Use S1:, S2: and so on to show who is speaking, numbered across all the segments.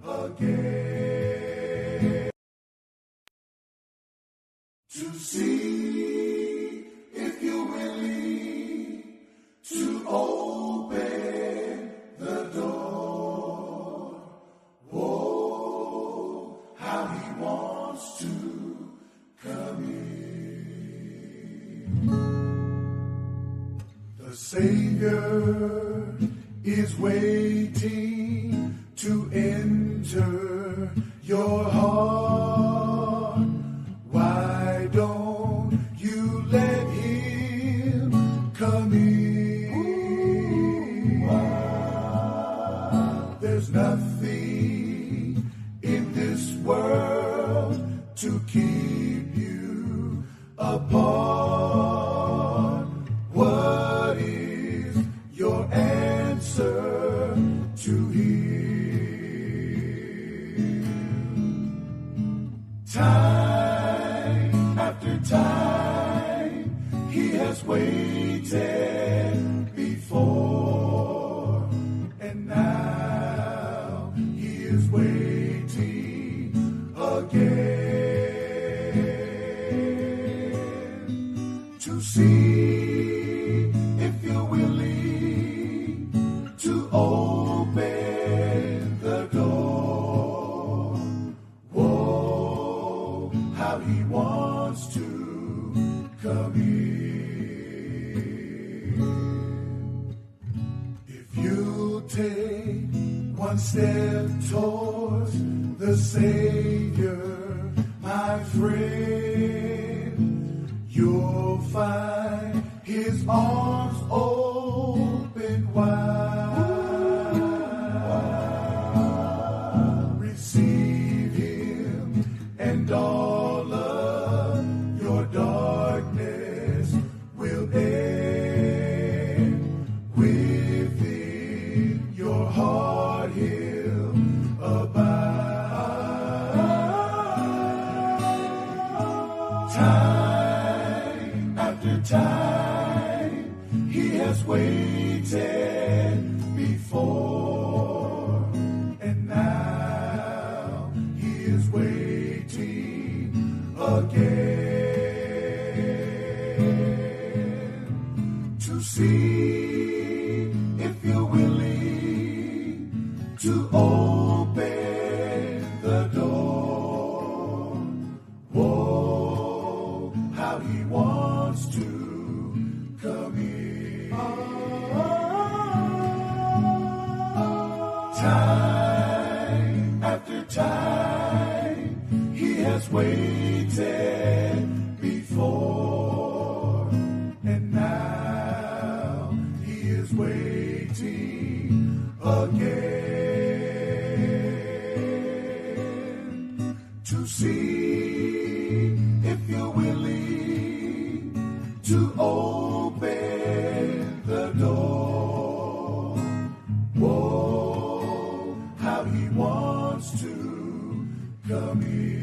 S1: again to see if you're willing to open the door. Oh, how he wants to come in. The Savior is waiting to enter your heart. Why don't you let him come in? There's nothing in this world to keep you apart. What is your answer to him? Time after time, he has waited before, and now he is waiting again to see if you're willing to open the door. Whoa, how he wants to come in. If you take one step towards the Savior, my friend, you'll find his arms open wide. Receive him, and all of your darkness will end. Within your heart he'll abide. Time after time, he has waited before, and now he is waiting again to see if you're willing to open the door. Whoa, how he wants to come in. Time after time, he has waited before, and now he is waiting again to see if you're willing to open the door. Whoa, how he wants to come in.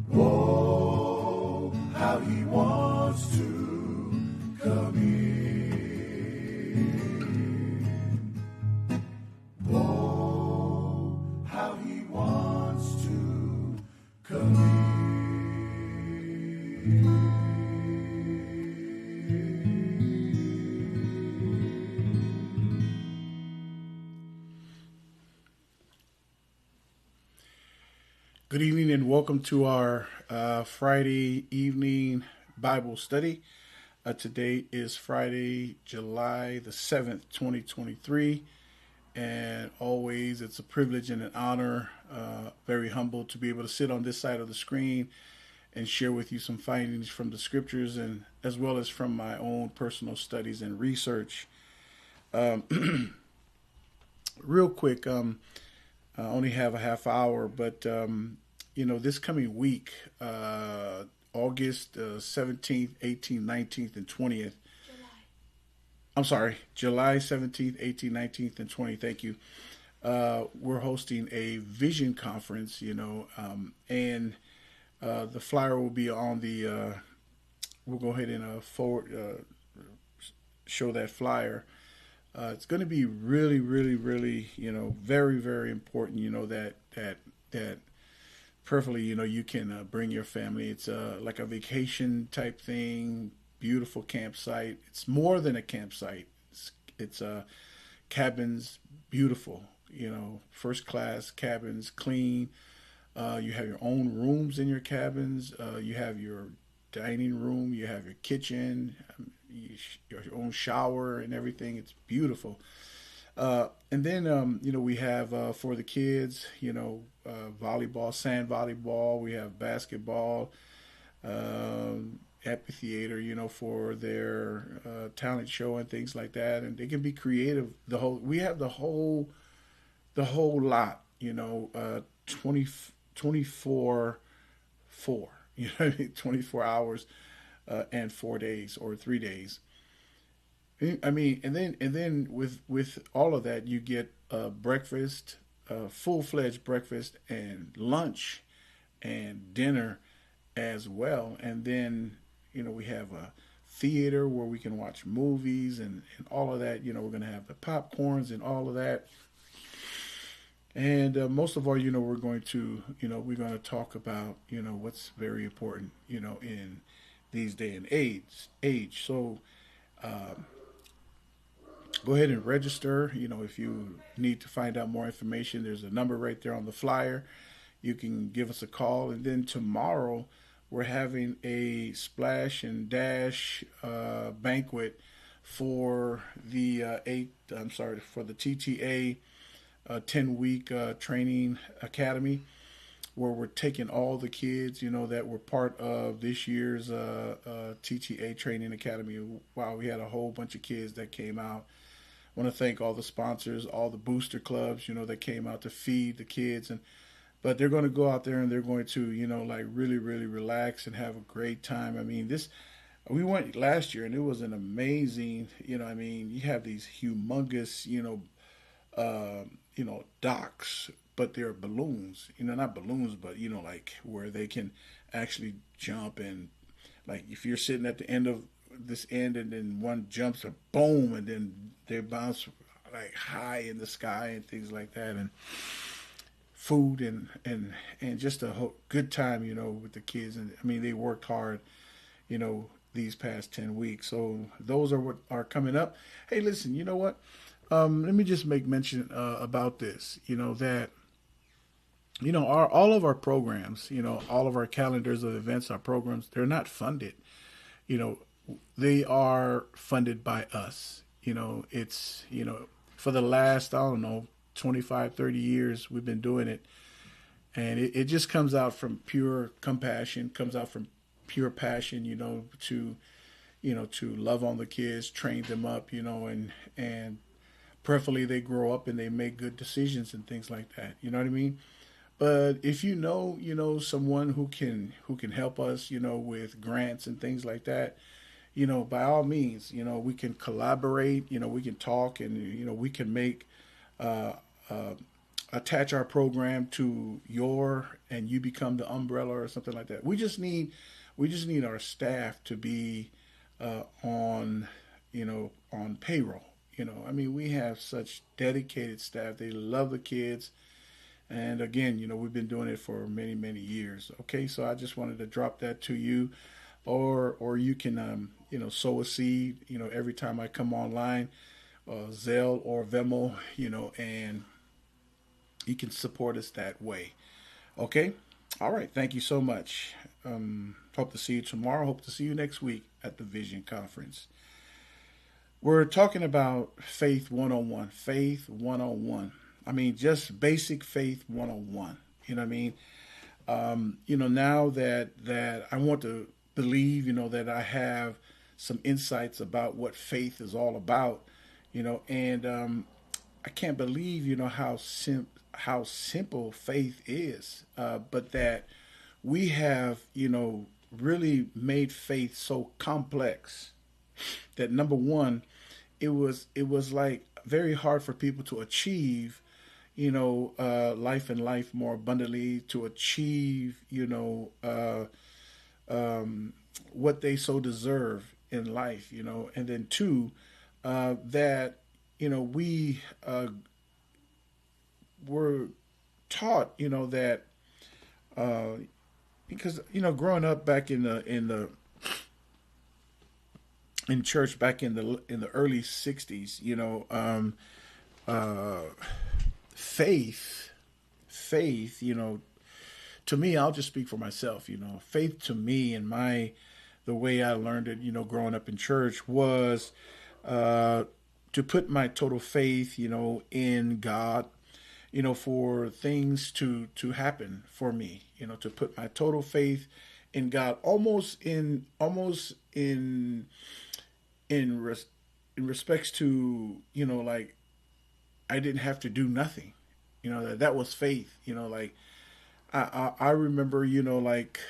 S1: Whoa, how he wants to come in. Whoa, how he wants to come in.
S2: Good evening and welcome to our Friday evening Bible study. Today is Friday, July the 7th, 2023. And always it's a privilege and an honor, very humble to be able to sit on this side of the screen and share with you some findings from the scriptures and as well as from my own personal studies and research. Real quick, I only have a half hour, but this coming week, August 17th, 18th, 19th, and 20th. July 17th, 18th, 19th, and 20th. Thank you. We're hosting a vision conference, and the flyer will be on the, we'll go ahead and show that flyer. It's going to be really, really, really, very, very important. That perfectly, you can bring your family. It's like a vacation type thing. Beautiful campsite. It's more than a campsite. It's cabins, beautiful. First class cabins, clean. You have your own rooms in your cabins. You have your dining room. You have your kitchen, your own shower and everything. It's beautiful. And then, we have for the kids, volleyball, sand volleyball. We have basketball, amphitheater, for their talent show and things like that. And they can be creative. We have the whole lot, 20, 24, 4, 24 hours and 4 days or 3 days. I mean, and then with all of that, you get breakfast, full fledged breakfast, and lunch, and dinner as well. And then we have a theater where we can watch movies and all of that. We're going to have the popcorns and all of that. And most of all, we're going to talk about what's very important in these day and age. So go ahead and register. If you need to find out more information, there's a number right there on the flyer. You can give us a call. And then tomorrow, we're having a splash and dash banquet for the for the TTA 10-week training academy, where we're taking all the kids, that were part of this year's TTA training academy. Wow, we had a whole bunch of kids that came out. I want to thank all the sponsors, all the booster clubs, that came out to feed the kids. But they're going to go out there and they're going to, like really, really relax and have a great time. I mean, we went last year and it was an amazing, you have these humongous, docks, but they're balloons, not balloons, but, like where they can actually jump, and like if you're sitting at the end of this end and then one jumps, a boom, and then they bounce like high in the sky and things like that. And food and just a good time, with the kids. And I mean, they worked hard, these past 10 weeks. So those are what are coming up. Hey, listen, you know what? Let me just make mention about this, that, all of our programs, all of our calendars of events, our programs, they're not funded. You know, they are funded by us. It's, for the last, I don't know, 25, 30 years, we've been doing it. And it just comes out from pure compassion, comes out from pure passion, to love on the kids, train them up, and preferably they grow up and they make good decisions and things like that. You know what I mean? But if someone who can help us, with grants and things like that, by all means, we can collaborate, we can talk, and, we can make, attach our program to and you become the umbrella or something like that. We just need our staff to be, on payroll. We have such dedicated staff. They love the kids. And again, we've been doing it for many, many years. Okay, so I just wanted to drop that to you, or you can, sow a seed, every time I come online, Zelle or Venmo, and you can support us that way. Okay, all right. Thank you so much. Hope to see you tomorrow. Hope to see you next week at the Vision Conference. We're talking about faith 101. Faith 101. Just basic faith 101. You know what I mean? Now that I want to believe, that I have some insights about what faith is all about, and I can't believe, how simple faith is, but that we have, really made faith so complex that, number one, it was like very hard for people to achieve, life and life more abundantly, to achieve, what they so deserve in life, and then two, that, we were taught, that uh, because growing up back in church back in the early '60s, uh, faith, to me, I'll just speak for myself. Faith to me and the way I learned it, growing up in church was uh, to put my total faith, in God, for things to happen for me, to put my total faith in God, almost in res, in respects to, like I didn't have to do nothing, that was faith, like I remember, like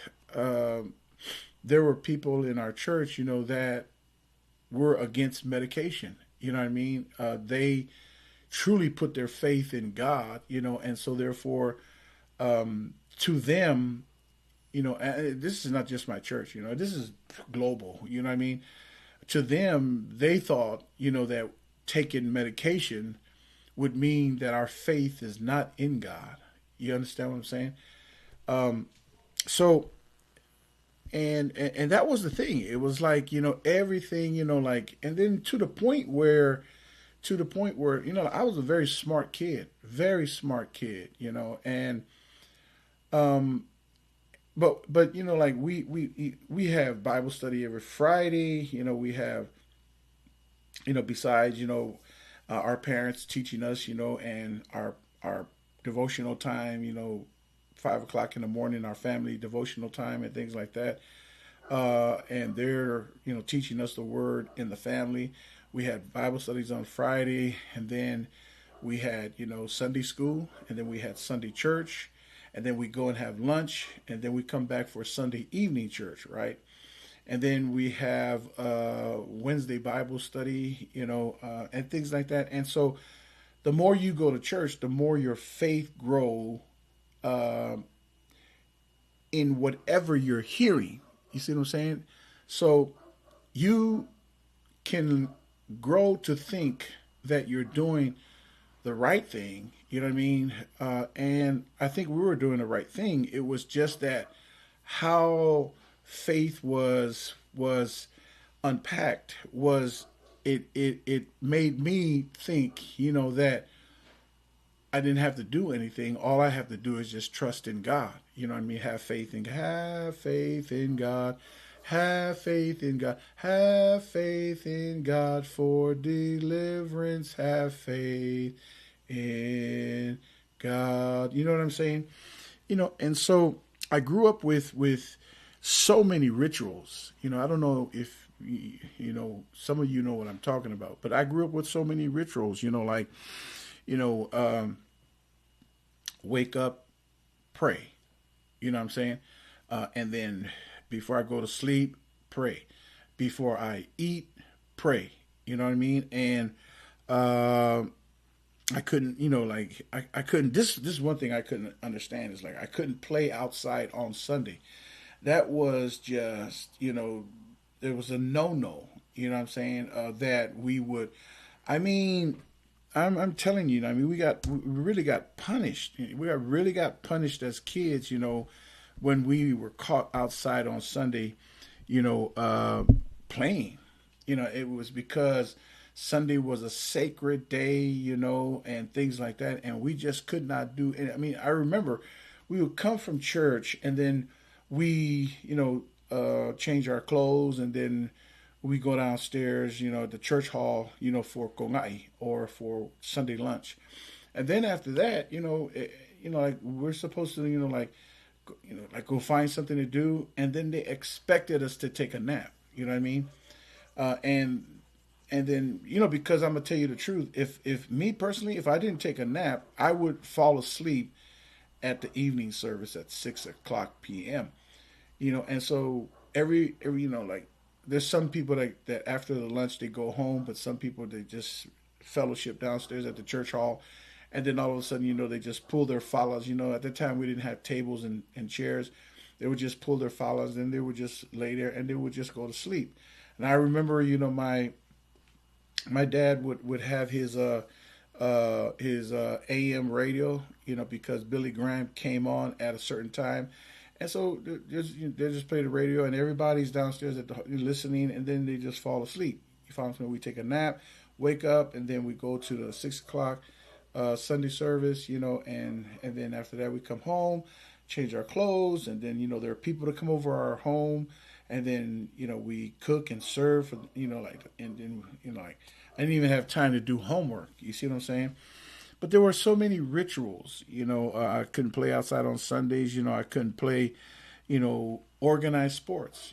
S2: there were people in our church, that were against medication. You know what I mean? They truly put their faith in God, and so therefore, to them, and this is not just my church, this is global. You know what I mean? To them, they thought, that taking medication would mean that our faith is not in God. You understand what I'm saying? So, and that was the thing. It was like, everything, like, and then to the point where, I was a very smart kid, and but like we have Bible study every Friday. We have, besides, our parents teaching us, and our devotional time, 5 o'clock in the morning, our family devotional time and things like that. And they're, teaching us the word in the family. We had Bible studies on Friday, and then we had, Sunday school, and then we had Sunday church, and then we go and have lunch, and then we come back for Sunday evening church, right? And then we have Wednesday Bible study, and things like that. And so the more you go to church, the more your faith grow uh, in whatever you're hearing. You see what I'm saying? So you can grow to think that you're doing the right thing. You know what I mean? And I think we were doing the right thing. It was just that how faith was unpacked was it made me think, that I didn't have to do anything. All I have to do is just trust in God. You know what I mean? Have faith in God. Have faith in God. Have faith in God for deliverance. Have faith in God. You know what I'm saying? And so I grew up with so many rituals. I don't know if some of you know what I'm talking about, but I grew up with so many rituals. Like you know, wake up, pray. You know what I'm saying? And then before I go to sleep, pray. Before I eat, pray. You know what I mean? And uh, I couldn't, like I couldn't. This is one thing I couldn't understand is like I couldn't play outside on Sunday. That was just, it was a no. You know what I'm saying? That we would. I mean, I'm telling you. I mean, we really got punished. Really got punished as kids. When we were caught outside on Sunday, playing. It was because Sunday was a sacred day, and things like that, and we just could not do. And I mean, I remember we would come from church, and then we, change our clothes, and then we go downstairs, at the church hall, for kongai or for Sunday lunch, and then after that, like we're supposed to, like go find something to do, and then they expected us to take a nap. You know what I mean? And then because I'm gonna tell you the truth, if me personally, if I didn't take a nap, I would fall asleep at the evening service at 6 o'clock p.m. And so every like there's some people that after the lunch they go home, but some people they just fellowship downstairs at the church hall, and then all of a sudden they just pull their falas. At the time we didn't have tables and chairs, they would just pull their falas and they would just lay there and they would just go to sleep. And I remember my dad would have his AM radio, because Billy Graham came on at a certain time, and so they just play the radio, and everybody's downstairs listening, and then they just fall asleep. You find me? We take a nap, wake up, and then we go to the 6 o'clock Sunday service, and then after that we come home, change our clothes, and then there are people that come over our home, and then we cook and serve for like, and then like I didn't even have time to do homework. You see what I'm saying? But there were so many rituals. I couldn't play outside on Sundays. I couldn't play, organized sports.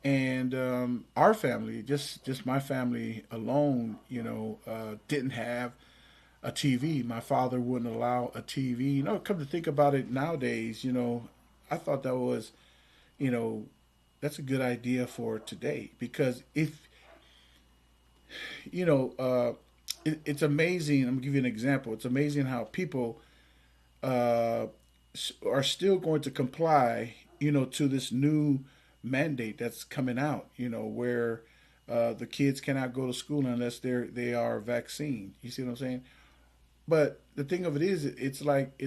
S2: And our family, just my family alone, didn't have a TV. My father wouldn't allow a TV. Come to think about it nowadays, I thought that was, you know, that's a good idea for today, because if it's amazing. I'm gonna give you an example. It's amazing how people uh, are still going to comply, to this new mandate that's coming out, where the kids cannot go to school unless they are vaccinated. You see what I'm saying? But the thing of it is, it's like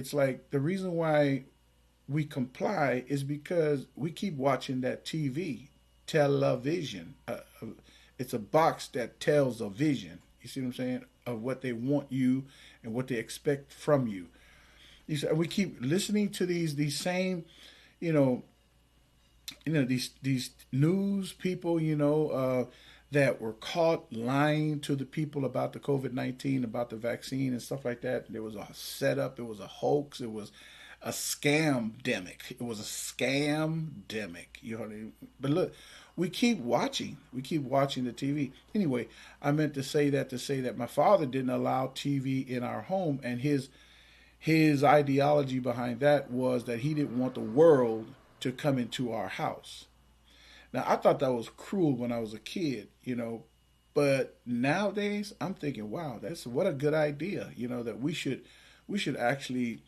S2: the reason why we comply is because we keep watching that TV, television. It's a box that tells a vision. You see what I'm saying? Of what they want you and what they expect from you. You see, we keep listening to these same, you know, these news people, that were caught lying to the people about the COVID-19, about the vaccine and stuff like that. There was a setup. It was a hoax. It was a scam-demic. It was a scam-demic. But look, we keep watching. We keep watching the TV. Anyway, I meant to say that my father didn't allow TV in our home, and his ideology behind that was that he didn't want the world to come into our house. Now, I thought that was cruel when I was a kid, but nowadays I'm thinking, wow, that's what a good idea, that we should actually.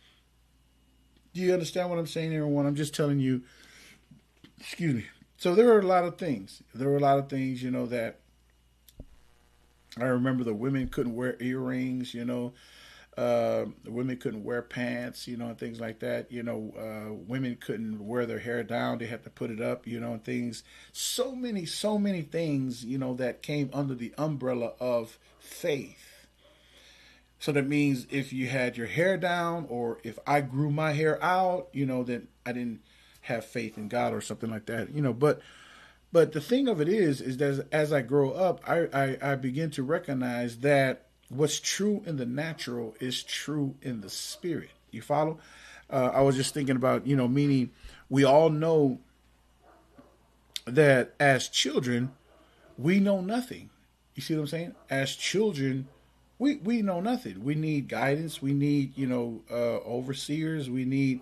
S2: Do you understand what I'm saying, everyone? I'm just telling you. Excuse me. So there were a lot of things. That I remember. The women couldn't wear earrings, the women couldn't wear pants, and things like that. Women couldn't wear their hair down; they had to put it up, and things. So many things, that came under the umbrella of faith. So that means if you had your hair down, or if I grew my hair out, then I didn't have faith in God or something like that. But the thing of it is that as I grow up, I begin to recognize that what's true in the natural is true in the spirit. You follow? I was just thinking about, meaning we all know that as children, we know nothing. You see what I'm saying? As children, we know nothing. We need guidance. We need, overseers. We need,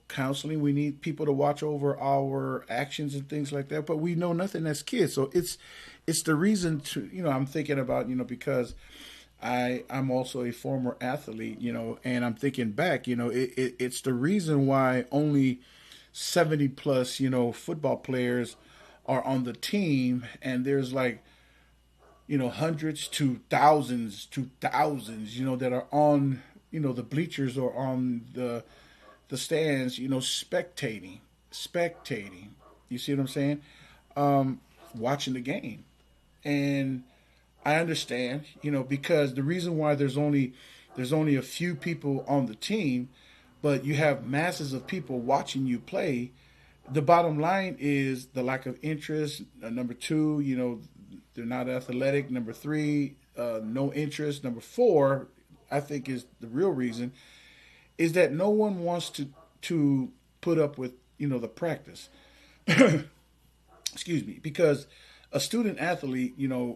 S2: counseling. We need people to watch over our actions and things like that. But we know nothing as kids. So it's the reason to, I'm thinking about, because I'm also a former athlete, and I'm thinking back, it's the reason why only 70 plus, football players are on the team, and there's like, hundreds to thousands, that are on, the bleachers or on the stands, spectating. You see what I'm saying? Watching the game. And I understand, because the reason why there's only a few people on the team, but you have masses of people watching you play. The bottom line is the lack of interest. Number two, they're not athletic. Number three, no interest. Number four, I think is the real reason, is that no one wants to put up with the practice. Excuse me, because a student athlete,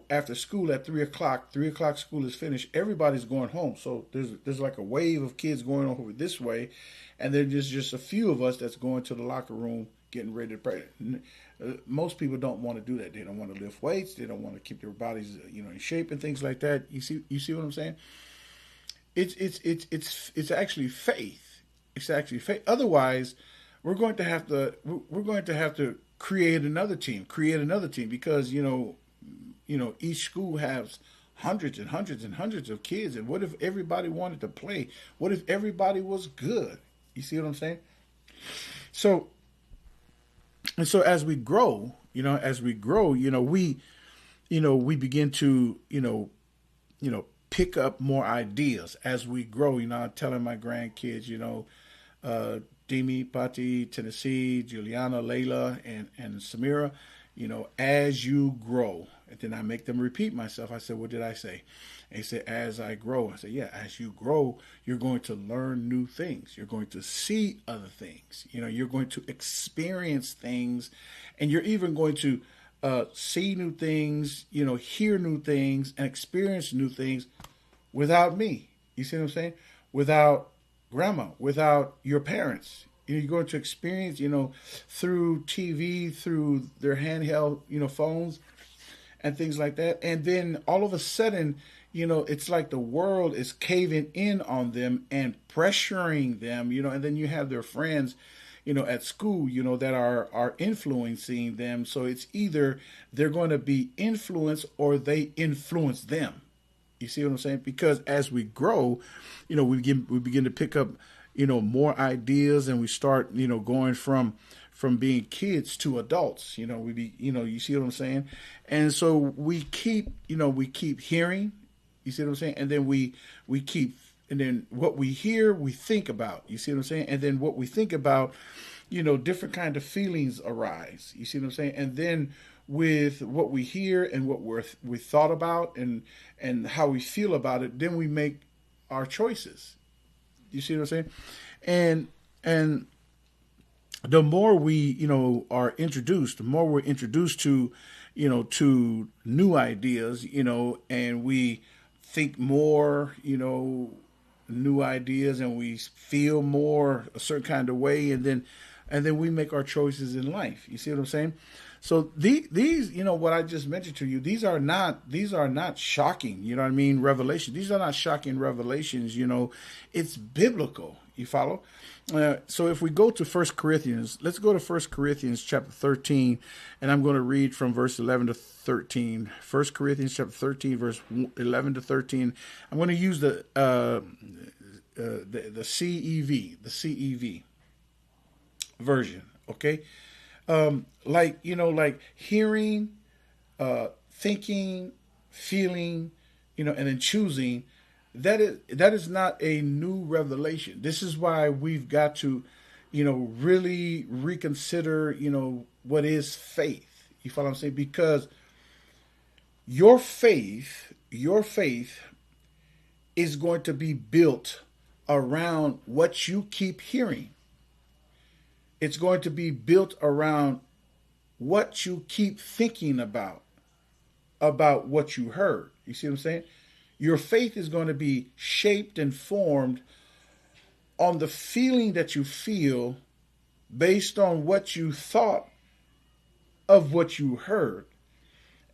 S2: after school at 3 o'clock, 3 o'clock school is finished, everybody's going home. So there's like a wave of kids going over this way, and then there's just a few of us that's going to the locker room getting ready to pray. Most people don't want to do that. They don't want to lift weights. They don't want to keep their bodies, in shape and things like that. You see what I'm saying? It's actually faith. It's actually faith. Otherwise, we're going to have to create another team because each school has hundreds and hundreds and hundreds of kids. And what if everybody wanted to play? What if everybody was good? You see what I'm saying? So, and so as we grow, we begin to, pick up more ideas as we grow. I'm telling my grandkids, Demi, Patti, Tennessee, Juliana, Layla, and Samira, as you grow. And then I make them repeat myself. I said, what did I say? And he said, as I grow. I said, yeah, as you grow, you're going to learn new things. You're going to see other things. You're going to experience things, and you're even going to see new things, hear new things, and experience new things without me. You see what I'm saying? Without grandma, without your parents. You're going to experience, through TV, through their handheld, phones and things like that. And then all of a sudden, it's like the world is caving in on them and pressuring them, and then you have their friends, at school, that are influencing them. So it's either they're going to be influenced or they influence them. You see what I'm saying? Because as we grow, we begin to pick up, more ideas, and we start, going from being kids to adults. You see what I'm saying? And so we keep hearing. You see what I'm saying? And then we keep, and then what we hear, we think about. You see what I'm saying? And then what we think about, different kind of feelings arise. You see what I'm saying? And then with what we hear and what we thought about and how we feel about it, then we make our choices. You see what I'm saying? And the more we, are introduced, the more we're introduced to, to new ideas, and we think more, new ideas, and we feel more a certain kind of way, and then we make our choices in life. You see what I'm saying? So these, what I just mentioned to you, these are not shocking, revelations. These are not shocking revelations, it's biblical. You follow? So if we go to 1 Corinthians, let's go to 1 Corinthians chapter 13, and I'm going to read from verse 11 to 13. 1 Corinthians chapter 13, verse 11 to 13. I'm going to use the CEV version, okay? Like hearing, thinking, feeling, and then choosing. That is not a new revelation. This is why we've got to, really reconsider, what is faith. You follow what I'm saying? Because your faith is going to be built around what you keep hearing. It's going to be built around what you keep thinking about what you heard. You see what I'm saying? Your faith is going to be shaped and formed on the feeling that you feel based on what you thought of what you heard.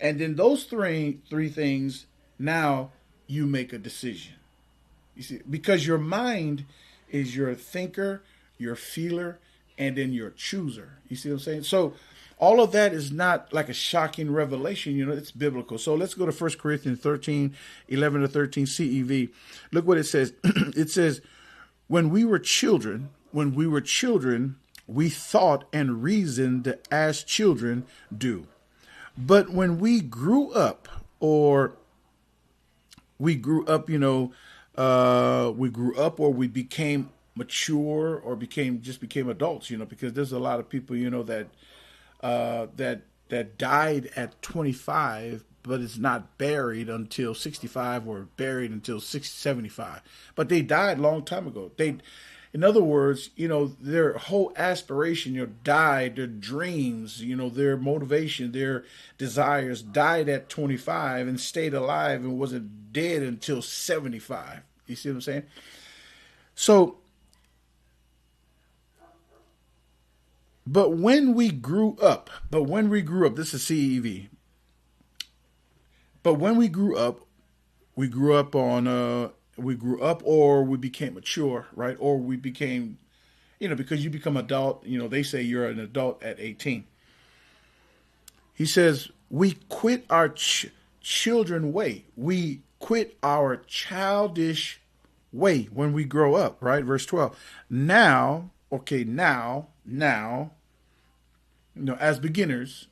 S2: And then those three things, now you make a decision. You see, because your mind is your thinker, your feeler, and then your chooser. You see what I'm saying? So all of that is not like a shocking revelation. It's biblical. So let's go to 1 Corinthians 13, 11 to 13 CEV. Look what it says. It says, when we were children, we thought and reasoned as children do. But when we grew up, or we grew up or we became mature or became adults, because there's a lot of people, that died at 25, but is not buried until 65 or buried until 75. But they died a long time ago. In other words, their whole aspiration, died, their dreams, their motivation, their desires died at 25 and stayed alive and wasn't dead until 75. You see what I'm saying? So, But when we grew up, this is CEV. But when we grew up or we became mature, right? Or we became, because you become adult, they say you're an adult at 18. He says, we quit our children way. We quit our childish way when we grow up, right? Verse 12. Now, okay, now, as beginners.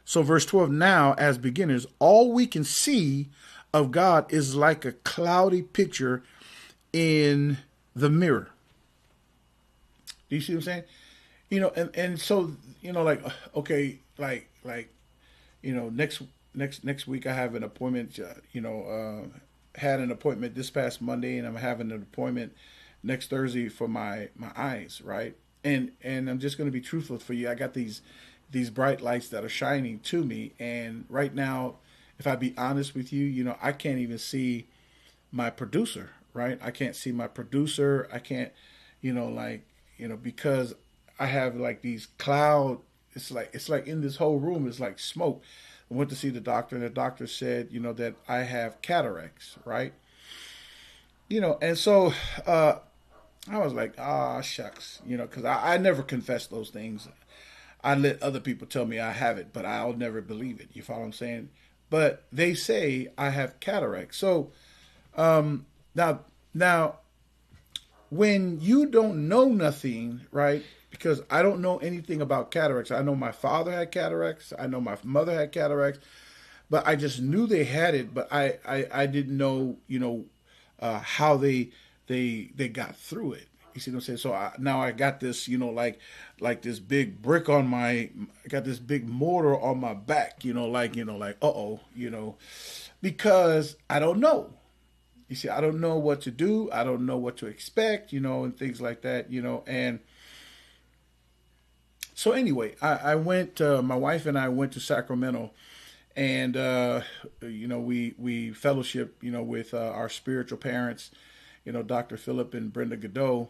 S2: So verse 12, now as beginners, all we can see of God is like a cloudy picture in the mirror. Do you see what I'm saying? And so, like, okay, next week I have an appointment, had an appointment this past Monday, and I'm having an appointment next Thursday for my eyes, right? And I'm just going to be truthful for you. I got these bright lights that are shining to me, and right now, if I be honest with you, I can't even see my producer, right? I can't see my producer. I can't, because I have like these cloud. It's like in this whole room is like smoke. I went to see the doctor, and the doctor said, that I have cataracts, right? And so I was like, shucks, because I never confess those things. I let other people tell me I have it, but I'll never believe it. You follow what I'm saying? But they say I have cataracts. So now, when you don't know nothing, right? Because I don't know anything about cataracts. I know my father had cataracts. I know my mother had cataracts, but I just knew they had it. But I didn't know, how they got through it. You see what I'm saying? So now I got this, like this big brick on I got this big mortar on my back, because I don't know. You see, I don't know what to do. I don't know what to expect, and things like that, and so anyway, I went, my wife and I went to Sacramento, and, we fellowship, with our spiritual parents, Dr. Philip and Brenda Godot,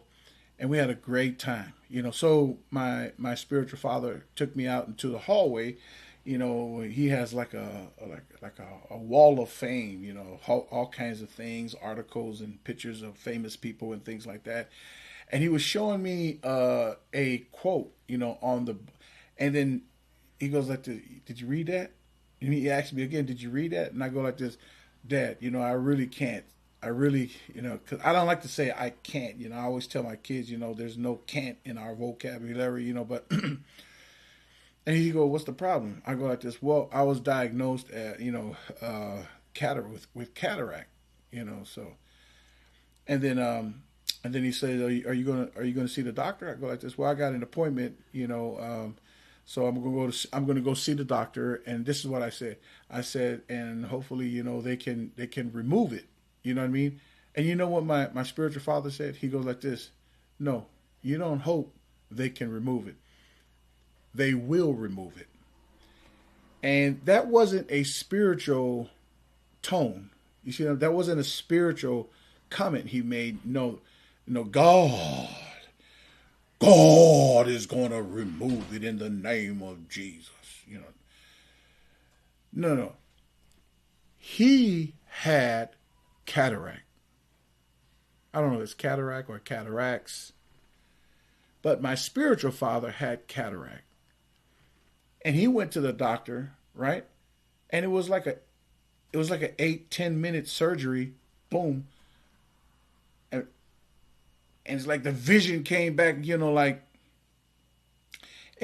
S2: and we had a great time, so my spiritual father took me out into the hallway. He has like a wall of fame, all kinds of things, articles and pictures of famous people and things like that. And he was showing me a quote, and then he goes like, "Did you read that?" And he asked me again, "Did you read that?" And I go like this, "Dad, I really can't. I really, because I don't like to say I can't. I always tell my kids, there's no can't in our vocabulary, but." And he go, "What's the problem?" I go like this. Well, I was diagnosed at, with cataract, so, and then he says, "Are you gonna see the doctor?" I go like this. Well, I got an appointment, so I'm gonna go see the doctor, and this is what I said. I said, and hopefully, they can remove it. You know what I mean? And you know what my spiritual father said? He goes like this. No, you don't hope they can remove it. They will remove it. And that wasn't a spiritual tone. You see, that wasn't a spiritual comment he made. No, God is going to remove it in the name of Jesus. No. He had cataract. I don't know if it's cataract or cataracts, but my spiritual father had cataract. And he went to the doctor, right? And it was like an 8-10 minute surgery. Boom. And it's like the vision came back, and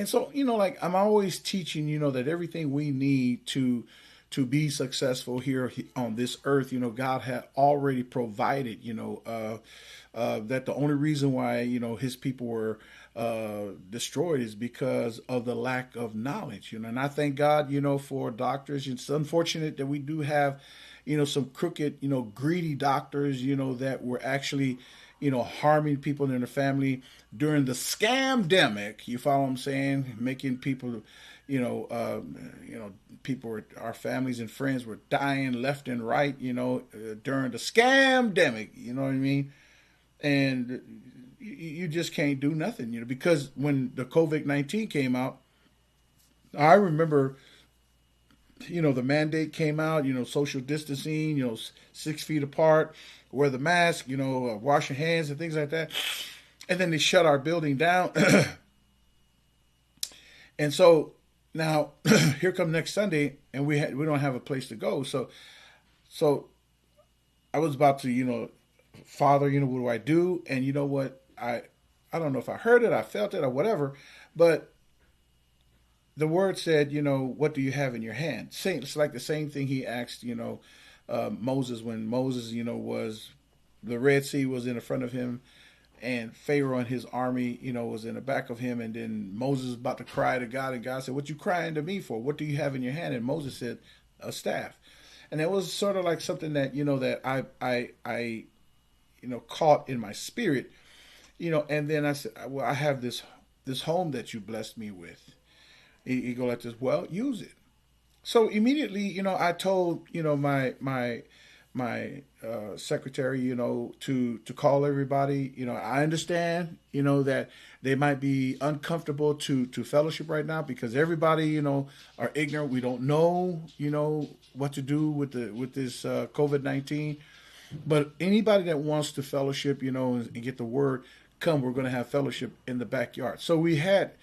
S2: so, I'm always teaching, that everything we need to be successful here on this earth, God had already provided, that the only reason why, his people were destroyed is because of the lack of knowledge, and I thank God, for doctors. It's unfortunate that we do have, some crooked, greedy doctors, that were actually, harming people in their family during the scamdemic. You follow what I'm saying? Making people, people our families and friends were dying left and right, during the scamdemic. You know what I mean? And you just can't do nothing, because when the COVID-19 came out, I remember, the mandate came out, social distancing, 6 feet apart, wear the mask, wash your hands and things like that. And then they shut our building down. And so Now, here come next Sunday, and we don't have a place to go. So I was about to, Father, what do I do? And you know what? I don't know if I heard it, I felt it, or whatever, but the word said, what do you have in your hand? Same, it's like the same thing he asked, Moses, when Moses, was the Red Sea was in the front of him, and Pharaoh and his army, was in the back of him, and then Moses was about to cry to God, and God said, "What you crying to me for? What do you have in your hand?" And Moses said, "A staff." And it was sort of like something that that I caught in my spirit, and then I said, "Well, I have this home that you blessed me with." He go like this, "Well, use it." So immediately, I told my secretary, to call everybody. I understand, that they might be uncomfortable to fellowship right now because everybody, are ignorant. We don't know, what to do with this COVID-19. But anybody that wants to fellowship, and get the word, come. We're going to have fellowship in the backyard. So we had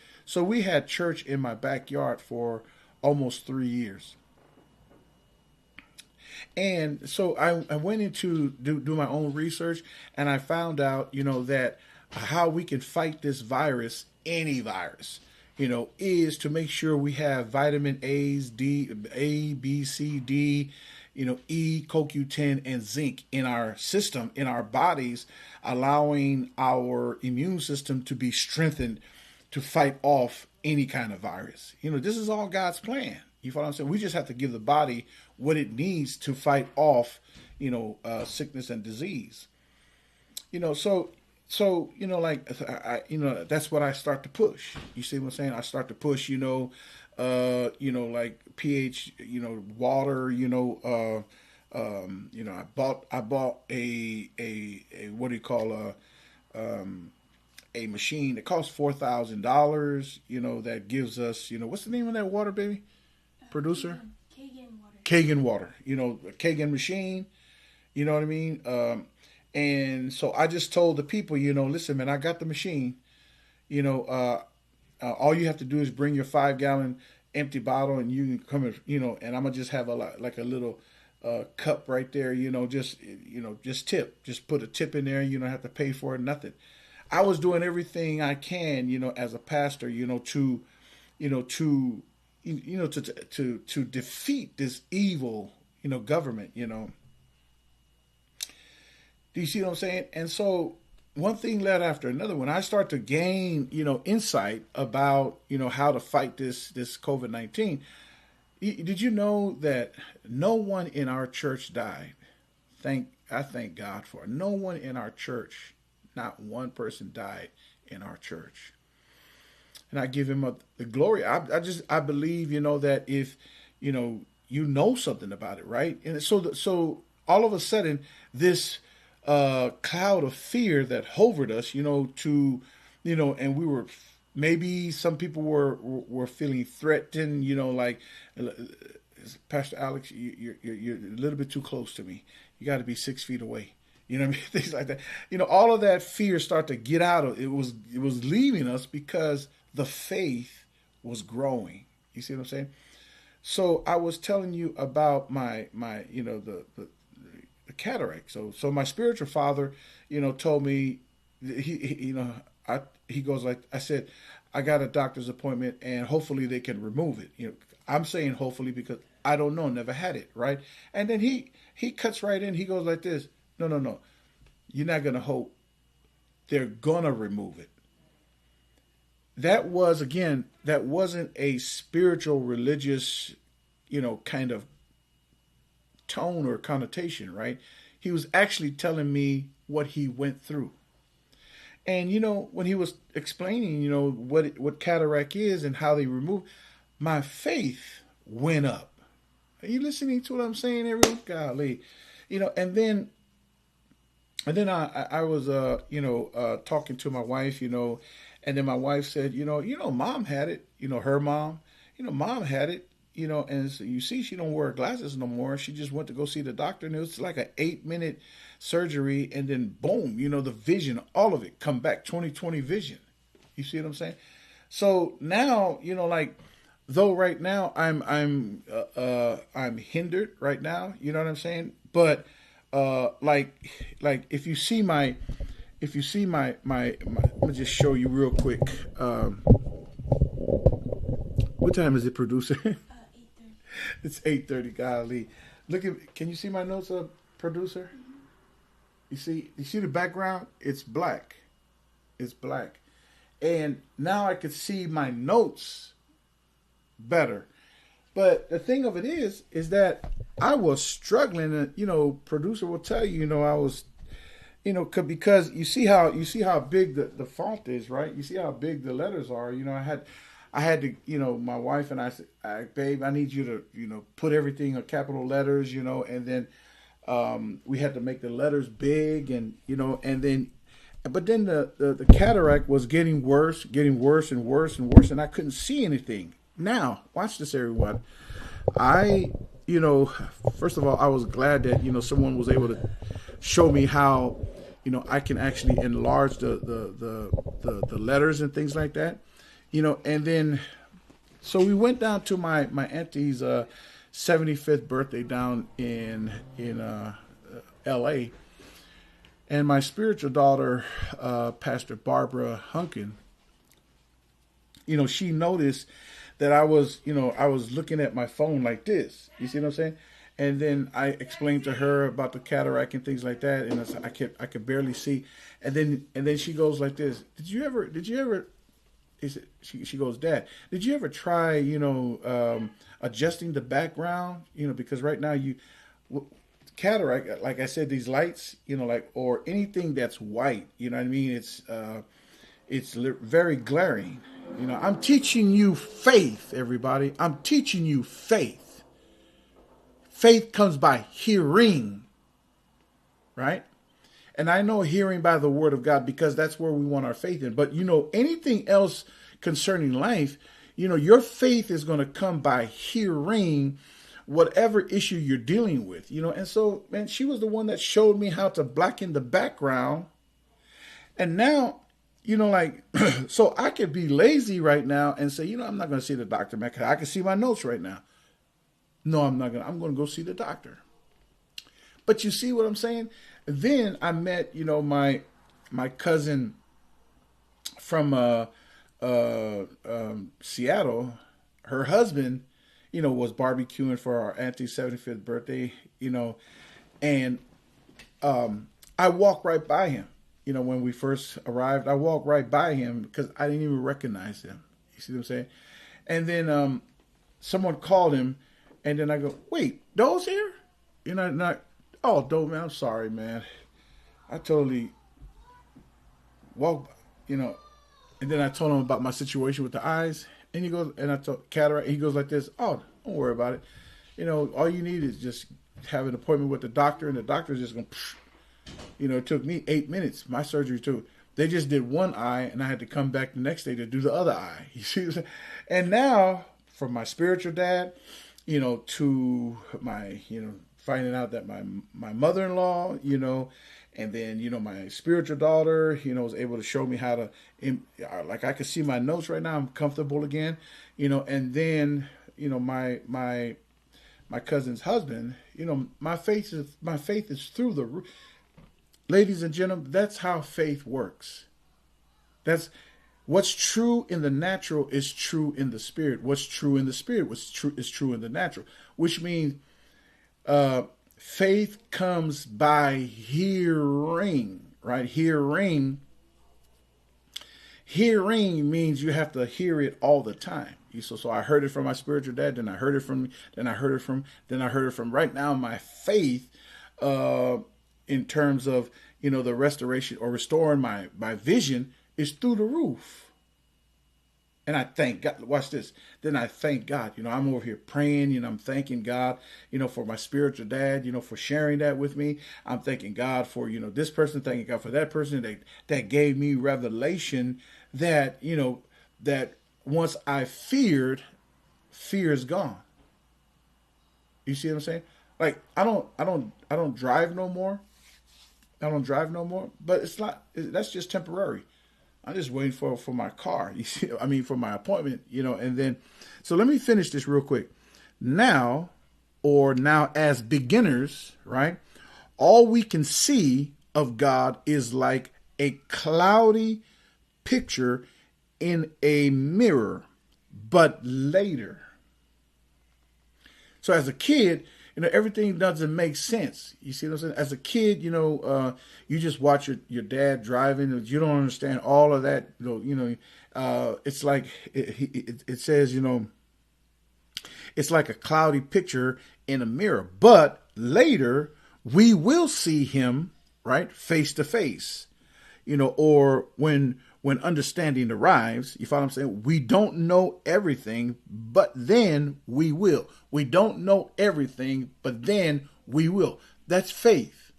S2: church in my backyard for almost 3 years. And so I went into do my own research, and I found out, that how we can fight this virus, any virus, is to make sure we have vitamin A's, A, B, C, D, E, CoQ10, and zinc in our system, in our bodies, allowing our immune system to be strengthened to fight off any kind of virus. This is all God's plan. You follow what I'm saying? We just have to give the body what it needs to fight off, sickness and disease. Like that's what I start to push. You see what I'm saying? I start to push, like pH, water, I bought a what do you call a machine that costs $4,000. That gives us, what's the name of that water, baby? Producer? Kagan water. A Kagan machine. You know what I mean? And so I just told the people, listen, man, I got the machine. All you have to do is bring your 5-gallon empty bottle, and you can come, and I'm gonna just have like a little cup right there. Just tip. Just put a tip in there. You don't have to pay for it. Nothing. I was doing everything I can, as a pastor, to defeat this evil, government. Do you see what I'm saying? And so one thing led after another. When I start to gain, insight about, how to fight this COVID-19, did you know that no one in our church died? I thank God for it. No one in our church, not one person died in our church. And I give him the glory. I believe, that if, something about it, right? And so all of a sudden, this cloud of fear that hovered us, and we were, maybe some people were feeling threatened, like, Pastor Alex, you're a little bit too close to me. You got to be 6 feet away. You know what I mean? Things like that. All of that fear started to get out of it. It was leaving us because the faith was growing. You see what I'm saying? So I was telling you about my the cataract. So my spiritual father, told me, he goes like, I said, I got a doctor's appointment and hopefully they can remove it. I'm saying hopefully because I don't know, never had it, right? And then he cuts right in. He goes like this, no, you're not going to hope. They're going to remove it. That wasn't a spiritual, religious, kind of tone or connotation, right? He was actually telling me what he went through. And, when he was explaining, what cataract is and how they remove, my faith went up. Are you listening to what I'm saying, everyone? Golly. And then I was, talking to my wife, and then my wife said, mom had it, her mom, mom had it, and so you see, she don't wear glasses no more. She just went to go see the doctor, and it was like an 8-minute surgery, and then boom, the vision, all of it come back, 20/20 vision. You see what I'm saying? So now, like though right now I'm hindered right now. You know what I'm saying? But like if you see my let me just show you real quick. What time is it, producer?
S3: 8:30.
S2: It's 8:30. Golly, look at. Can you see my notes, producer? You see the background? It's black. It's black, and now I could see my notes better. But the thing of it is that I was struggling. And, producer will tell you, I was, because you see how big the font is, right? You see how big the letters are. I had to, my wife and I said, babe, I need you to, put everything in capital letters, and then we had to make the letters big, and but then the cataract was getting worse and worse and worse, and I couldn't see anything. Now, watch this, everyone. I, first of all, I was glad that someone was able to show me how I can actually enlarge the letters and things like that. And then so we went down to my auntie's 75th birthday down in L.A. And my spiritual daughter, Pastor Barbara Hunkin, she noticed that I was looking at my phone like this. You see what I'm saying? And then I explained to her about the cataract and things like that, and I could barely see. And then she goes like this: Did you ever? She goes, Dad, did you ever try adjusting the background? Because right now cataract, like I said, these lights, or anything that's white, you know what I mean? It's very glaring. I'm teaching you faith, everybody. I'm teaching you faith. Faith comes by hearing, right? And I know hearing by the word of God, because that's where we want our faith in. But, anything else concerning life, your faith is going to come by hearing whatever issue you're dealing with, And so, man, she was the one that showed me how to blacken the background. And now, so I could be lazy right now and say, I'm not going to see the doctor, man, 'cause I can see my notes right now. No, I'm not going to. I'm going to go see the doctor. But you see what I'm saying? Then I met, my cousin from Seattle. Her husband, was barbecuing for our auntie's 75th birthday, and I walked right by him. When we first arrived, I walked right by him because I didn't even recognize him. You see what I'm saying? And then someone called him, and then I go, "Wait, Doe's here?" Not. Oh, Doe, man, I'm sorry, man. I totally walked, and then I told him about my situation with the eyes, and he goes, and I told cataract, he goes like this: "Oh, don't worry about it. All you need is just have an appointment with the doctor, and the doctor's just going to, it took me 8 minutes. My surgery too. They just did one eye, and I had to come back the next day to do the other eye. You see what I'm saying? And now, from my spiritual dad, to my, finding out that my mother-in-law, and then, my spiritual daughter, was able to show me how to, like I can see my notes right now. I'm comfortable again, and then, my cousin's husband, my faith is through the roof. Ladies and gentlemen, that's how faith works. That's what's true in the natural is true in the spirit. What's true in the spirit is true in the natural, which means faith comes by hearing, right? Hearing means you have to hear it all the time. So I heard it from my spiritual dad, then I heard it from right now. My faith, in terms of, the restoration or restoring my vision is through the roof. And I thank God. Watch this. Then I thank God. I'm over here praying. I'm thanking God, for my spiritual dad, for sharing that with me. I'm thanking God for, this person, thanking God for that person that gave me revelation that, that once I feared, fear is gone. You see what I'm saying? Like, I don't drive no more. But it's not, that's just temporary. I'm just waiting for my car. You see, I mean, for my appointment, and then, so let me finish this real quick. Now, or now as beginners, right? All we can see of God is like a cloudy picture in a mirror, but later. So as a kid, everything doesn't make sense. You see what I'm saying? As a kid, you just watch your dad driving, and you don't understand all of that. It's like it says, it's like a cloudy picture in a mirror. But later, we will see him, right, face to face. Or when understanding arrives, you follow what I'm saying? We don't know everything, but then we will. We don't know everything, but then we will. That's faith.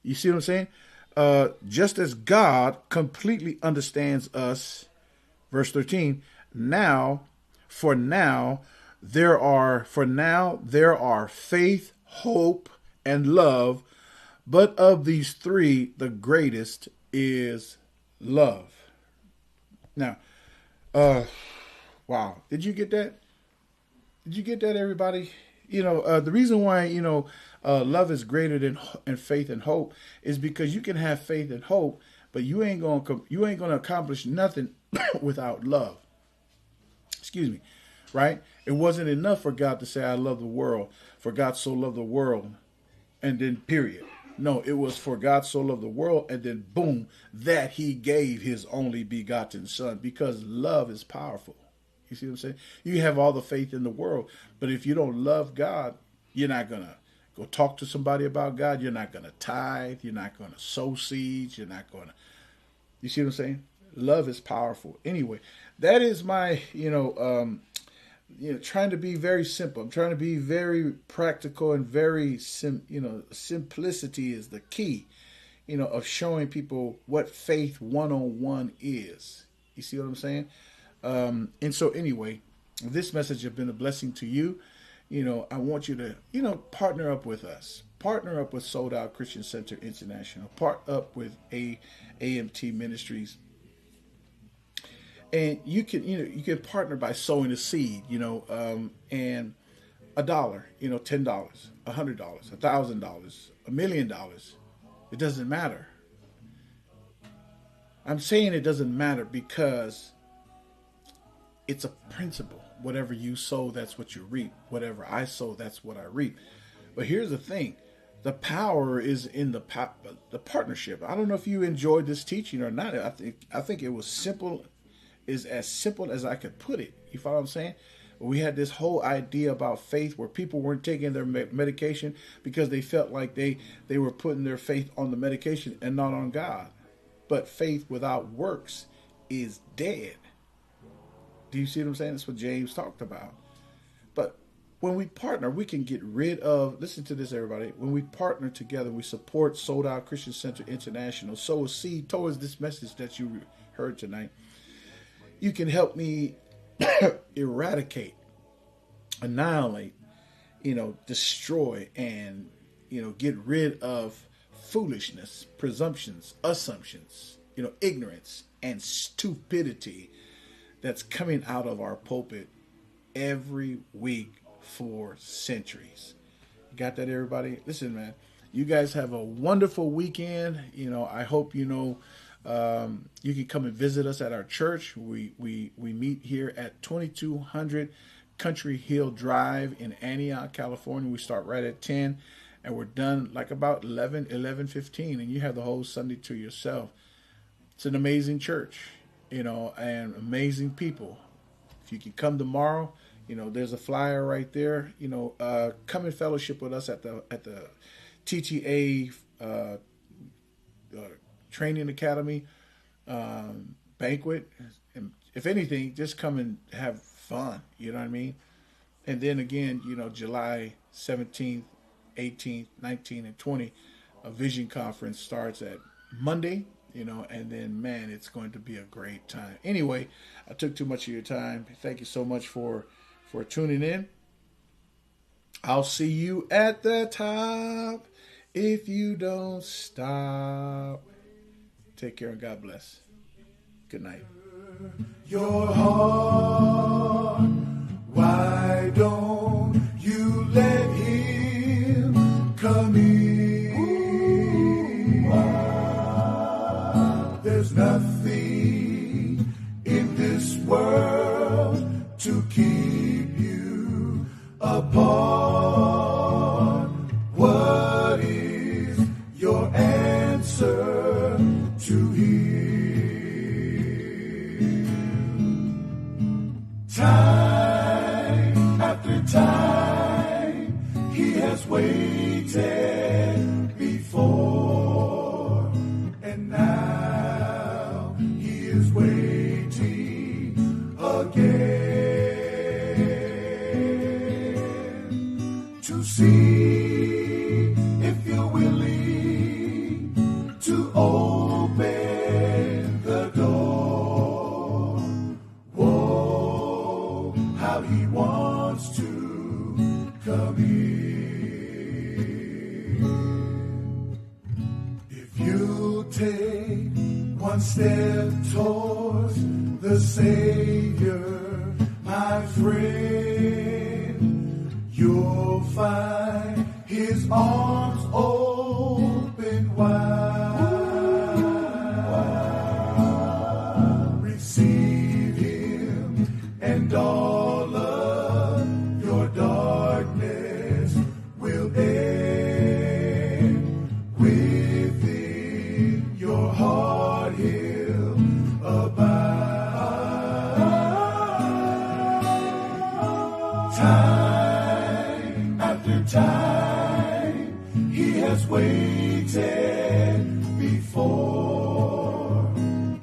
S2: You see what I'm saying? Just as God completely understands us, verse 13, for now there are faith, hope, and love, but of these three, the greatest is love. Now, wow. Did you get that? Did you get that, everybody? The reason why, love is greater than faith and hope is because you can have faith and hope, but you ain't going to accomplish nothing without love. Excuse me. Right? It wasn't enough for God to say, I love the world, for God so loved the world, and then period. No, it was for God so loved the world, and then boom, that he gave his only begotten son, because love is powerful. You see what I'm saying? You have all the faith in the world, but if you don't love God, you're not going to go talk to somebody about God. You're not going to tithe. You're not going to sow seeds. You're not going to, you see what I'm saying? Love is powerful. Anyway, that is my, trying to be very simple. I'm trying to be very practical and very, simplicity is the key, of showing people what faith 101 is. You see what I'm saying? And so anyway, this message has been a blessing to you. I want you to, partner up with us. Partner up with Sold Out Christian Center International. Partner up with AMT Ministries. And you can partner by sowing a seed, and $1, $10, $100, $1,000, $1 million. It doesn't matter. I'm saying it doesn't matter because it's a principle. Whatever you sow, that's what you reap. Whatever I sow, that's what I reap. But here's the thing. The power is in the partnership. I don't know if you enjoyed this teaching or not. I think it was simple. Is as simple as I could put it. You follow what I'm saying? We had this whole idea about faith where people weren't taking their medication because they felt like they were putting their faith on the medication and not on God. But faith without works is dead. Do you see what I'm saying? That's what James talked about. But when we partner, we can get rid of, listen to this, everybody. When we partner together, we support Sold Out Christian Center International, sow a seed towards this message that you heard tonight. You can help me eradicate, annihilate, destroy, and, get rid of foolishness, presumptions, assumptions, ignorance, and stupidity that's coming out of our pulpit every week for centuries. Got that, everybody? Listen, man, you guys have a wonderful weekend. I hope you can come and visit us at our church. We meet here at 2200 Country Hill Drive in Antioch, California. We start right at 10 and we're done like about 11:15, and you have the whole Sunday to yourself. It's an amazing church, and amazing people. If you can come tomorrow, there's a flyer right there. Come and fellowship with us at the TTA Training Academy banquet. And if anything, just come and have fun. You know what I mean? And then again, July 17th, 18th, 19th, and 20th, a vision conference starts at Monday. And then, man, it's going to be a great time. Anyway, I took too much of your time. Thank you so much for tuning in. I'll see you at the top if you don't stop. Take care and God bless. Good night.
S1: Your heart, why don't you let him come in? There's nothing in this world to keep you apart. What is your answer to him? Time after time, he has waited before, and now he is waiting again to see if you're willing to open the door. Whoa, how he wants to come in. If you take one step towards the Savior, my friend, you'll find his arms open wide. Receive him, and all of your darkness will end. Within your heart he'll abide. Time after time, he has waited before,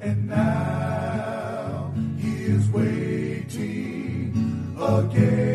S1: and now he is waiting again.